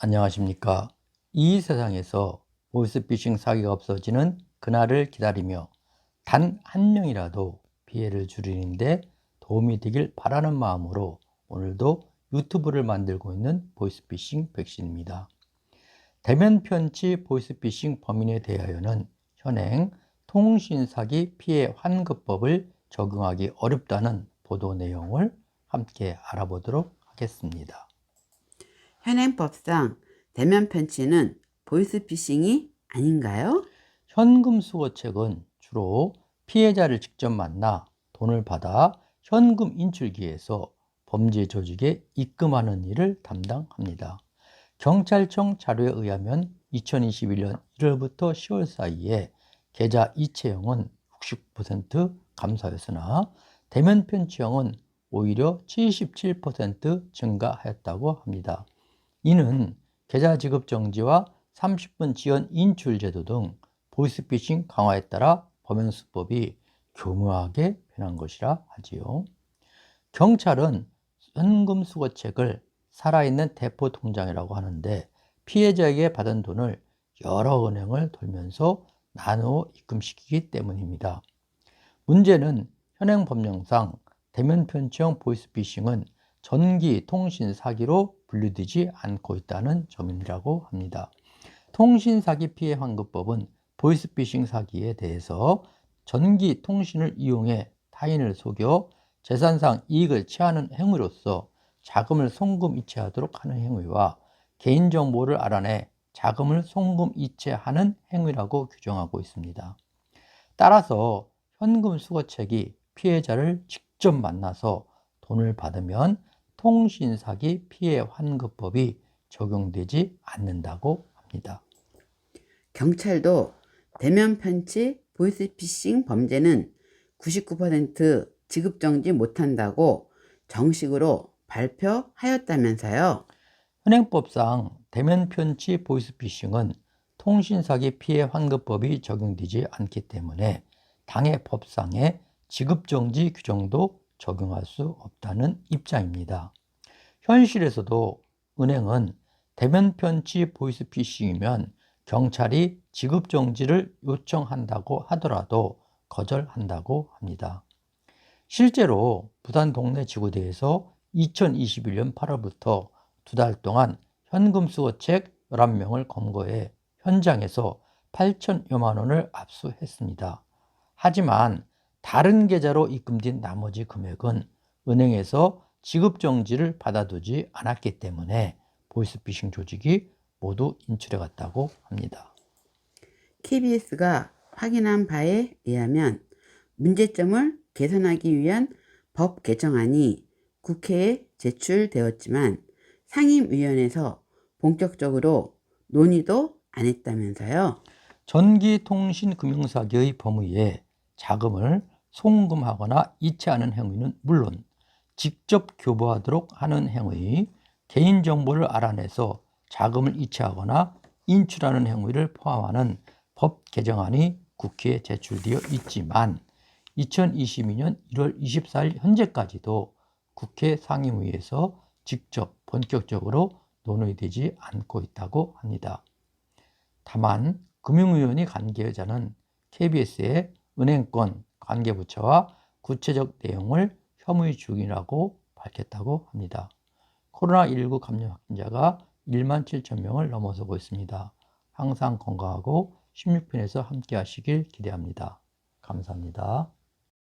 안녕하십니까. 이 세상에서 보이스피싱 사기가 없어지는 그날을 기다리며 단 한 명이라도 피해를 줄이는데 도움이 되길 바라는 마음으로 오늘도 유튜브를 만들고 있는 보이스피싱 백신입니다. 대면 편지 보이스피싱 범인에 대하여는 현행 통신사기 피해 환급법을 적용하기 어렵다는 보도 내용을 함께 알아보도록 하겠습니다. 현행법상 대면 편지는 보이스피싱이 아닌가요? 현금 수거책은 주로 피해자를 직접 만나 돈을 받아 현금 인출기에서 범죄 조직에 입금하는 일을 담당합니다. 경찰청 자료에 의하면 2021년 1월부터 10월 사이에 계좌 이체형은 60% 감소하였으나 대면 편지형은 오히려 77% 증가하였다고 합니다. 이는 계좌 지급 정지와 30분 지연 인출 제도 등 보이스피싱 강화에 따라 범행 수법이 교묘하게 변한 것이라 하지요. 경찰은 현금 수거책을 살아있는 대포 통장이라고 하는데 피해자에게 받은 돈을 여러 은행을 돌면서 나누어 입금시키기 때문입니다. 문제는 현행 법령상 대면 편지형 보이스피싱은 전기 통신 사기로 분류되지 않고 있다는 점이라고 합니다. 통신사기 피해 환급법은 보이스피싱 사기에 대해서 전기 통신을 이용해 타인을 속여 재산상 이익을 취하는 행위로서 자금을 송금 이체하도록 하는 행위와 개인정보를 알아내 자금을 송금 이체하는 행위라고 규정하고 있습니다. 따라서 현금 수거책이 피해자를 직접 만나서 돈을 받으면 통신사기 피해 환급법이 적용되지 않는다고 합니다. 경찰도 대면 편지 보이스피싱 범죄는 99% 지급정지 못한다고 정식으로 발표하였다면서요. 현행법상 대면 편지 보이스피싱은 통신사기 피해 환급법이 적용되지 않기 때문에 당해 법상의 지급정지 규정도 적용할 수 없다는 입장입니다. 현실에서도 은행은 대면 편지 보이스피싱이면 경찰이 지급정지를 요청한다고 하더라도 거절한다고 합니다. 실제로 부산 동네 지구대에서 2021년 8월부터 2달 동안 현금 수거책 11명을 검거해 현장에서 8천여만 원을 압수했습니다. 하지만 다른 계좌로 입금된 나머지 금액은 은행에서 지급정지를 받아두지 않았기 때문에 보이스피싱 조직이 모두 인출해 갔다고 합니다. KBS가 확인한 바에 의하면 문제점을 개선하기 위한 법 개정안이 국회에 제출되었지만 상임위원회에서 본격적으로 논의도 안 했다면서요. 전기통신금융사기의 범위에 자금을 송금하거나 이체하는 행위는 물론 직접 교부하도록 하는 행위, 개인정보를 알아내서 자금을 이체하거나 인출하는 행위를 포함하는 법 개정안이 국회에 제출되어 있지만 2022년 1월 24일 현재까지도 국회 상임위에서 직접 본격적으로 논의되지 않고 있다고 합니다. 다만 금융위원회 관계자는 KBS의 은행권 관계부처와 구체적 내용을 협의 중이라고 밝혔다고 합니다. 코로나19 감염 확진자가 1만 7천 명을 넘어서고 있습니다. 항상 건강하고 16편에서 함께 하시길 기대합니다. 감사합니다.